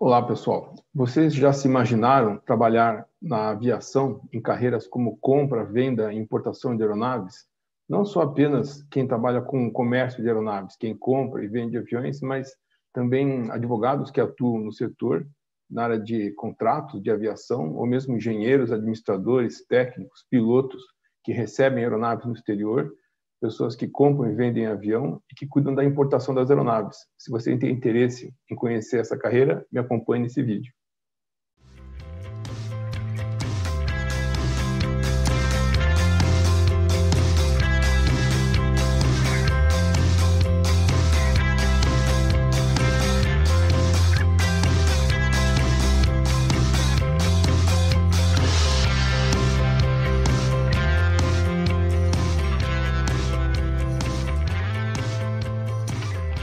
Olá, pessoal. Vocês já se imaginaram trabalhar na aviação em carreiras como compra, venda e importação de aeronaves? Não só apenas quem trabalha com o comércio de aeronaves, quem compra e vende aviões, mas também advogados que atuam no setor, na área de contratos de aviação, ou mesmo engenheiros, administradores, técnicos, pilotos que recebem aeronaves no exterior, pessoas que compram e vendem avião e que cuidam da importação das aeronaves. Se você tem interesse em conhecer essa carreira, me acompanhe nesse vídeo.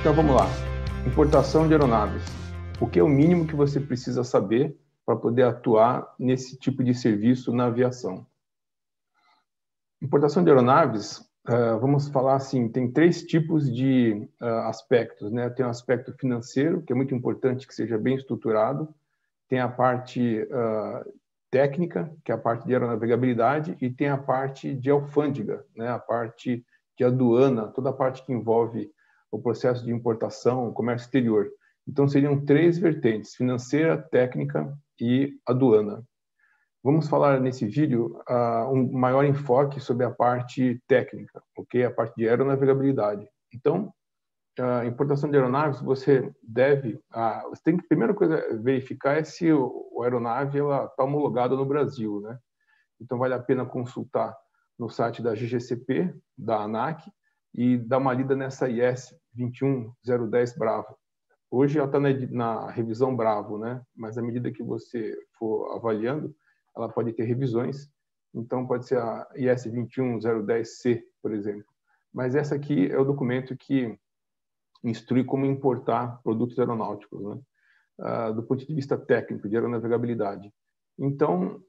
Então vamos lá. Importação de aeronaves. O que é o mínimo que você precisa saber para poder atuar nesse tipo de serviço na aviação? Importação de aeronaves, vamos falar assim, tem três tipos de aspectos, né? Tem o aspecto financeiro, que é muito importante que seja bem estruturado. Tem a parte técnica, que é a parte de aeronavegabilidade, e tem a parte de alfândega, né? A parte de aduana, toda a parte que envolve o processo de importação, comércio exterior. Então, seriam três vertentes: financeira, técnica e aduana. Vamos falar nesse vídeo um maior enfoque sobre a parte técnica, ok? A parte de aeronavegabilidade. Então, a importação de aeronaves, você tem que, a primeira coisa verificar é se a aeronave está homologada no Brasil, né? Então, vale a pena consultar no site da GGCP, da ANAC, e dar uma lida nessa IS 21010 Bravo. Hoje ela está na revisão Bravo, né? Mas à medida que você for avaliando, ela pode ter revisões. Então, pode ser a IS 21010C, por exemplo. Mas essa aqui é o documento que instrui como importar produtos aeronáuticos, né? Do ponto de vista técnico, de aeronavegabilidade. Então,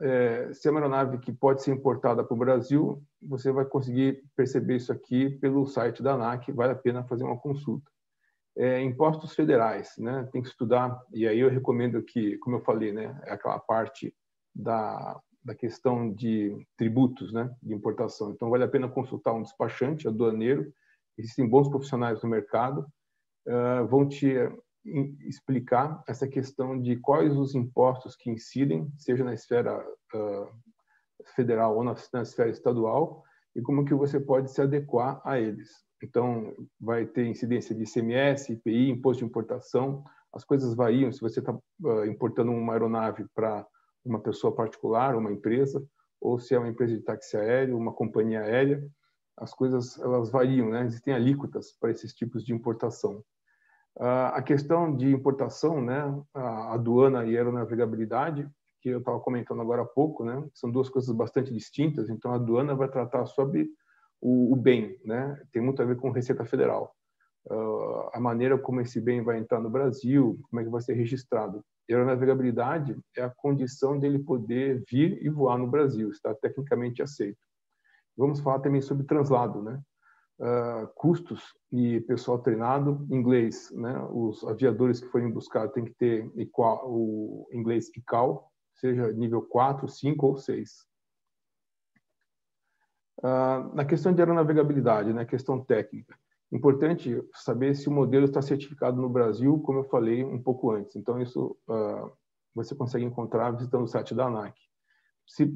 se é uma aeronave que pode ser importada para o Brasil, você vai conseguir perceber isso aqui pelo site da ANAC, vale a pena fazer uma consulta. Impostos federais, né? Tem que estudar, e aí eu recomendo que, como eu falei, né, é aquela parte da questão de tributos, né, de importação. Então, vale a pena consultar um despachante, aduaneiro. Existem bons profissionais no mercado, vão te explicar essa questão de quais os impostos que incidem, seja na esfera federal ou na esfera estadual, e como que você pode se adequar a eles. Então, vai ter incidência de ICMS, IPI, imposto de importação. As coisas variam se você está importando uma aeronave para uma pessoa particular, uma empresa, ou se é uma empresa de táxi aéreo, uma companhia aérea. As coisas elas variam, né? Existem alíquotas para esses tipos de importação. A questão de importação, né, a aduana e aeronavegabilidade, que eu estava comentando agora há pouco, né, são duas coisas bastante distintas. Então, a aduana vai tratar sobre o bem, né, tem muito a ver com Receita Federal. A maneira como esse bem vai entrar no Brasil, como é que vai ser registrado. E a aeronavegabilidade é a condição dele poder vir e voar no Brasil, está tecnicamente aceito. Vamos falar também sobre translado, né? Custos e pessoal treinado inglês, né? Os aviadores que forem buscar têm que ter o inglês ICAO, seja nível 4, 5 ou 6. Na questão de aeronavegabilidade, na questão técnica, importante saber se o modelo está certificado no Brasil, como eu falei um pouco antes. Então, isso você consegue encontrar visitando o site da ANAC.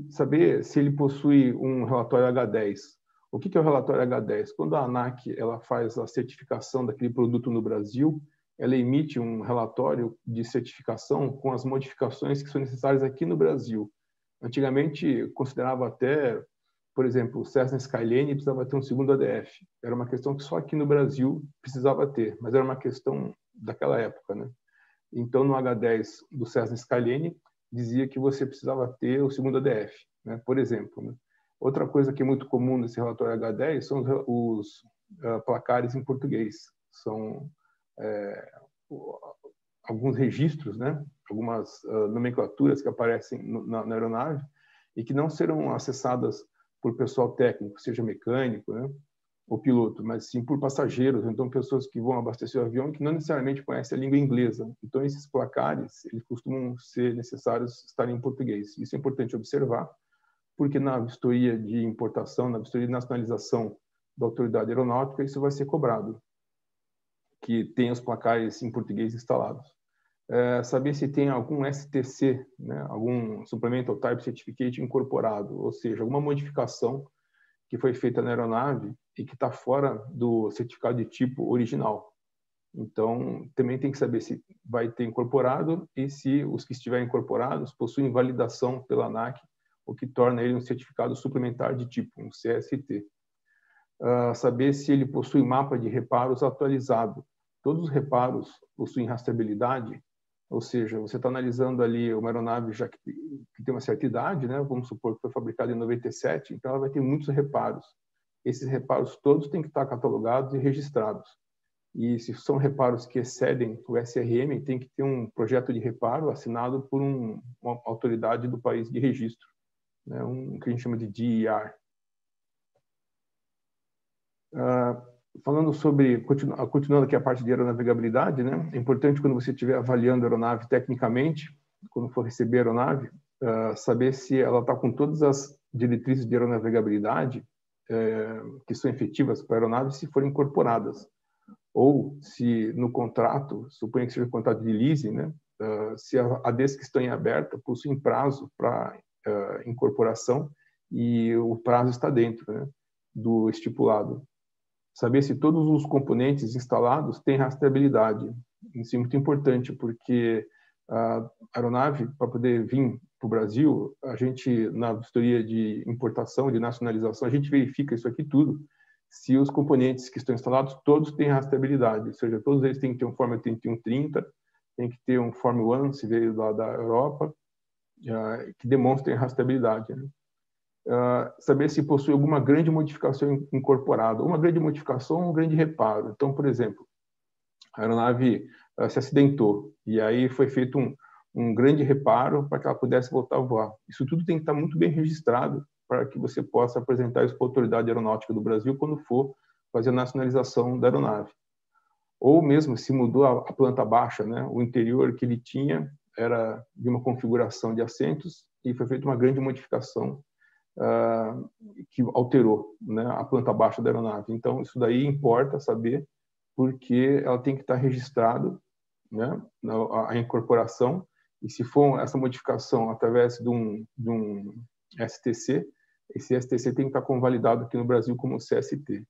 Saber se ele possui um relatório H10. O que é o relatório H10? Quando a ANAC ela faz a certificação daquele produto no Brasil, ela emite um relatório de certificação com as modificações que são necessárias aqui no Brasil. Antigamente, considerava até, por exemplo, o Cessna Skyline precisava ter um segundo ADF. Era uma questão que só aqui no Brasil precisava ter, mas era uma questão daquela época, né? Então, no H10 do Cessna Skyline, dizia que você precisava ter o segundo ADF, né? Por exemplo, né? Outra coisa que é muito comum nesse relatório H10 são os placares em português. São alguns registros, né? Algumas nomenclaturas que aparecem na aeronave e que não serão acessadas por pessoal técnico, seja mecânico, né? o piloto, mas sim por passageiros, então pessoas que vão abastecer o avião e que não necessariamente conhecem a língua inglesa. Então, esses placares, eles costumam ser necessários estarem em português. Isso é importante observar, porque na vistoria de importação, na vistoria de nacionalização da autoridade aeronáutica, isso vai ser cobrado, que tem os placares em português instalados. Saber se tem algum STC, né, algum Supplemental Type Certificate incorporado, ou seja, alguma modificação que foi feita na aeronave e que está fora do certificado de tipo original. Então, também tem que saber se vai ter incorporado e se os que estiverem incorporados possuem validação pela ANAC, o que torna ele um certificado suplementar de tipo, um CST. Saber se ele possui mapa de reparos atualizado. Todos os reparos possuem rastreabilidade, ou seja, você está analisando ali uma aeronave já que tem uma certa idade, né? Vamos supor que foi fabricada em 97, então ela vai ter muitos reparos. Esses reparos todos têm que estar catalogados e registrados. E se são reparos que excedem o SRM, tem que ter um projeto de reparo assinado por uma autoridade do país de registro, né? Que a gente chama de DER. Falando sobre, continuando aqui a parte de aeronavegabilidade, né? É importante quando você estiver avaliando a aeronave tecnicamente, quando for receber a aeronave, saber se ela está com todas as diretrizes de aeronavegabilidade que são efetivas para a aeronave se forem incorporadas. Ou se no contrato, suponha que seja um contrato de leasing, né? Se a descrição em aberta possui prazo para incorporação e o prazo está dentro, né, do estipulado. Saber se todos os componentes instalados têm rastreabilidade. Isso é muito importante, porque a aeronave, para poder vir para o Brasil, a gente, na vistoria de importação, de nacionalização, a gente verifica isso aqui tudo, se os componentes que estão instalados, todos têm rastreabilidade, ou seja, todos eles têm que ter um Form 8130, tem que ter um Form 1, se veio lá da Europa, que demonstrem rastreabilidade, né? Saber se possui alguma grande modificação incorporada, uma grande modificação ou um grande reparo. Então, por exemplo, a aeronave se acidentou e aí foi feito um grande reparo para que ela pudesse voltar a voar. Isso tudo tem que estar muito bem registrado para que você possa apresentar isso para a Autoridade Aeronáutica do Brasil quando for fazer a nacionalização da aeronave. Ou mesmo se mudou a planta baixa, né? O interior que ele tinha era de uma configuração de assentos e foi feita uma grande modificação que alterou, né, a planta baixa da aeronave. Então, isso daí importa saber, porque ela tem que estar registrado, né, a incorporação, e se for essa modificação através de um STC, esse STC tem que estar convalidado aqui no Brasil como CST.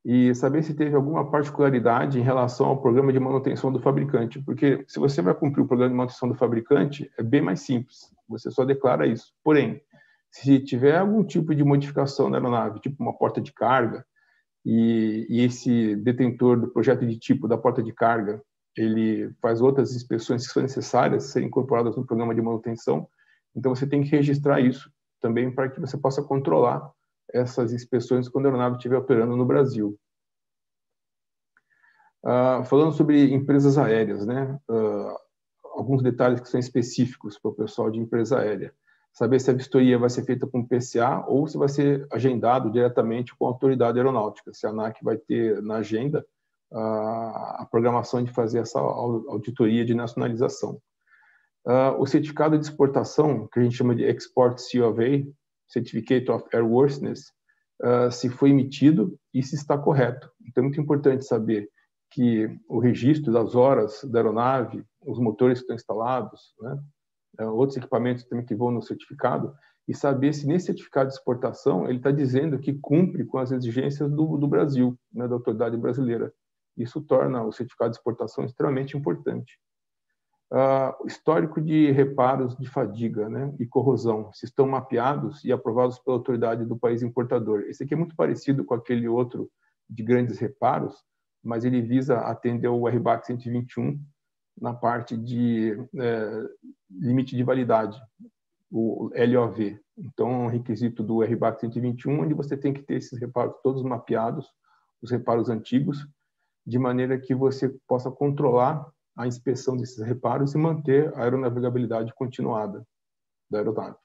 E saber se teve alguma particularidade em relação ao programa de manutenção do fabricante, porque se você vai cumprir o programa de manutenção do fabricante, é bem mais simples, você só declara isso. Porém, se tiver algum tipo de modificação na aeronave, tipo uma porta de carga, e esse detentor do projeto de tipo da porta de carga, ele faz outras inspeções que são necessárias serem incorporadas no programa de manutenção, então você tem que registrar isso também para que você possa controlar essas inspeções quando a aeronave estiver operando no Brasil. Falando sobre empresas aéreas, né? Alguns detalhes que são específicos para o pessoal de empresa aérea. Saber se a vistoria vai ser feita com PCA ou se vai ser agendado diretamente com a autoridade aeronáutica, se a ANAC vai ter na agenda a programação de fazer essa auditoria de nacionalização. O certificado de exportação, que a gente chama de Export COA, Certificate of Airworthiness, se foi emitido e se está correto. Então é muito importante saber que o registro das horas da aeronave, os motores que estão instalados, né, outros equipamentos também que vão no certificado, e saber se nesse certificado de exportação ele está dizendo que cumpre com as exigências do Brasil, né, da autoridade brasileira. Isso torna o certificado de exportação extremamente importante. Histórico de reparos de fadiga, né, e corrosão, se estão mapeados e aprovados pela autoridade do país importador. Esse aqui é muito parecido com aquele outro de grandes reparos, mas ele visa atender o RBAC 121 na parte de limite de validade, o LOV. Então, é um requisito do RBAC 121, onde você tem que ter esses reparos todos mapeados, os reparos antigos, de maneira que você possa controlar a inspeção desses reparos e manter a aeronavegabilidade continuada da aeronave.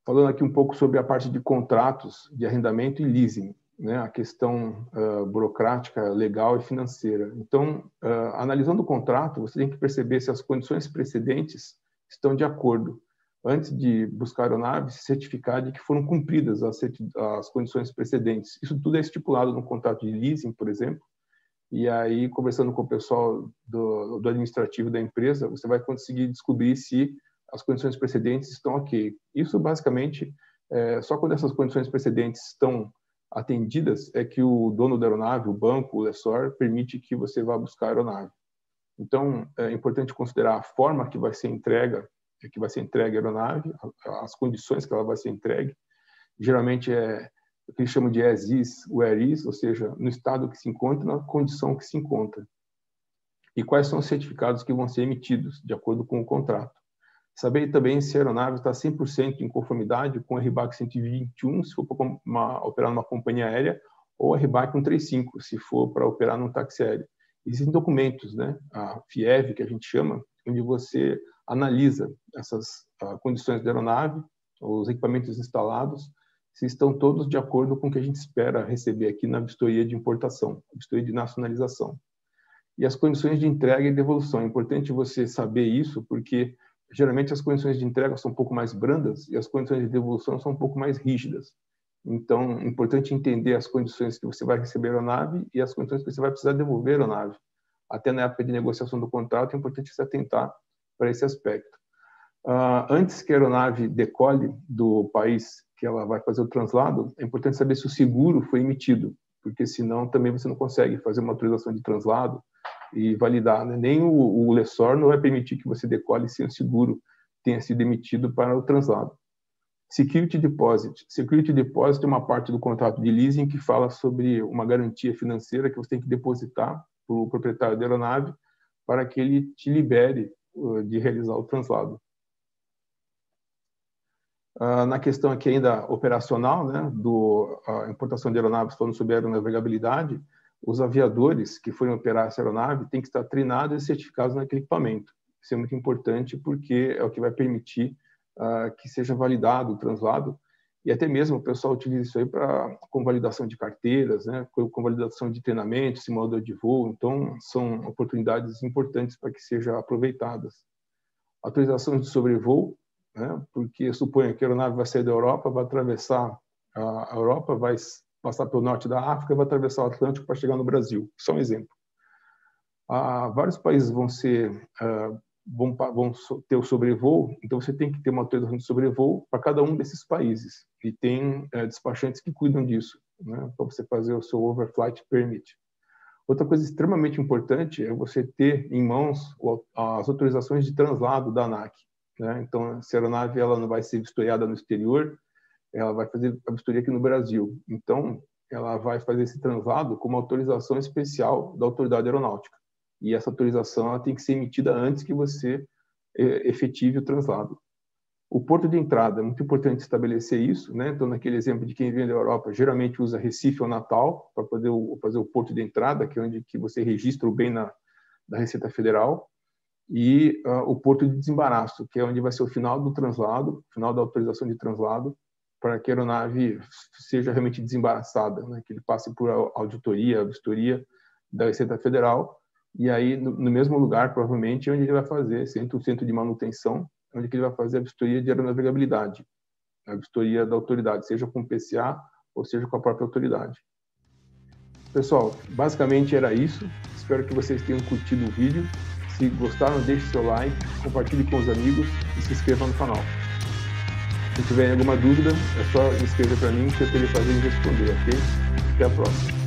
Falando aqui um pouco sobre a parte de contratos de arrendamento e leasing, né, a questão burocrática, legal e financeira. Então, analisando o contrato, você tem que perceber se as condições precedentes estão de acordo. Antes de buscar a aeronave, se certificar de que foram cumpridas as condições precedentes. Isso tudo é estipulado no contrato de leasing, por exemplo, e aí, conversando com o pessoal do administrativo da empresa, você vai conseguir descobrir se as condições precedentes estão ok. Isso, basicamente, só quando essas condições precedentes estão atendidas é que o dono da aeronave, o banco, o lessor, permite que você vá buscar a aeronave. Então, é importante considerar a forma que vai ser entregue a aeronave, as condições que ela vai ser entregue. Geralmente é o que eles chamam de as is, where is, ou seja, no estado que se encontra, na condição que se encontra. E quais são os certificados que vão ser emitidos, de acordo com o contrato. Saber também se a aeronave está 100% em conformidade com a RBAC 121, se for para operar numa companhia aérea, ou a RBAC 135, se for para operar num táxi aéreo. Existem documentos, né? A FIEV, que a gente chama, onde você analisa essas condições da aeronave, os equipamentos instalados, se estão todos de acordo com o que a gente espera receber aqui na vistoria de importação, vistoria de nacionalização. E as condições de entrega e devolução. É importante você saber isso, porque geralmente as condições de entrega são um pouco mais brandas e as condições de devolução são um pouco mais rígidas. Então, é importante entender as condições que você vai receber a aeronave e as condições que você vai precisar devolver a aeronave. Até na época de negociação do contrato, é importante se atentar para esse aspecto. Antes que a aeronave decole do país que ela vai fazer o translado, é importante saber se o seguro foi emitido, porque senão também você não consegue fazer uma autorização de translado e validar, né? Nem o lessor não vai permitir que você decole sem o seguro tenha sido emitido para o translado. Security Deposit. Security Deposit é uma parte do contrato de leasing que fala sobre uma garantia financeira que você tem que depositar para o proprietário da aeronave para que ele te libere de realizar o translado. Na questão aqui ainda operacional, né, a importação de aeronaves, falando sobre aeronavegabilidade, os aviadores que forem operar essa aeronave têm que estar treinados e certificados naquele equipamento. Isso é muito importante porque é o que vai permitir que seja validado o translado, e até mesmo o pessoal utiliza isso aí para convalidação de carteiras, né, convalidação de treinamento, simulador de voo. Então, são oportunidades importantes para que sejam aproveitadas. Autorizações de sobrevoo, né, porque suponha que a aeronave vai sair da Europa, vai atravessar a Europa, vai passar pelo norte da África, vai atravessar o Atlântico para chegar no Brasil. Só um exemplo. Vários países vão ter o sobrevoo, então você tem que ter uma autorização de sobrevoo para cada um desses países. E tem despachantes que cuidam disso, né, para você fazer o seu overflight permit. Outra coisa extremamente importante é você ter em mãos as autorizações de translado da ANAC. Né? Então, se a aeronave ela não vai ser vistoriada no exterior, ela vai fazer a vistoria aqui no Brasil. Então, ela vai fazer esse translado com uma autorização especial da autoridade aeronáutica. E essa autorização ela tem que ser emitida antes que você efetive o translado. O porto de entrada, é muito importante estabelecer isso, né? Então, naquele exemplo de quem vem da Europa, geralmente usa Recife ou Natal para poder fazer o porto de entrada, que é onde que você registra o bem da Receita Federal, e o porto de desembaraço, que é onde vai ser o final do translado, final da autorização de translado, para que a aeronave seja realmente desembaraçada, né? Que ele passe por auditoria, vistoria da Receita Federal, e aí, no mesmo lugar, provavelmente, é onde ele vai fazer, o centro de manutenção, onde ele vai fazer a vistoria de aeronavegabilidade, a vistoria da autoridade, seja com o PCA ou seja com a própria autoridade. Pessoal, basicamente era isso. Espero que vocês tenham curtido o vídeo. Se gostaram, deixe seu like, compartilhe com os amigos e se inscreva no canal. Se tiver alguma dúvida, é só escrever para mim que eu terei prazer em responder, ok? Até a próxima.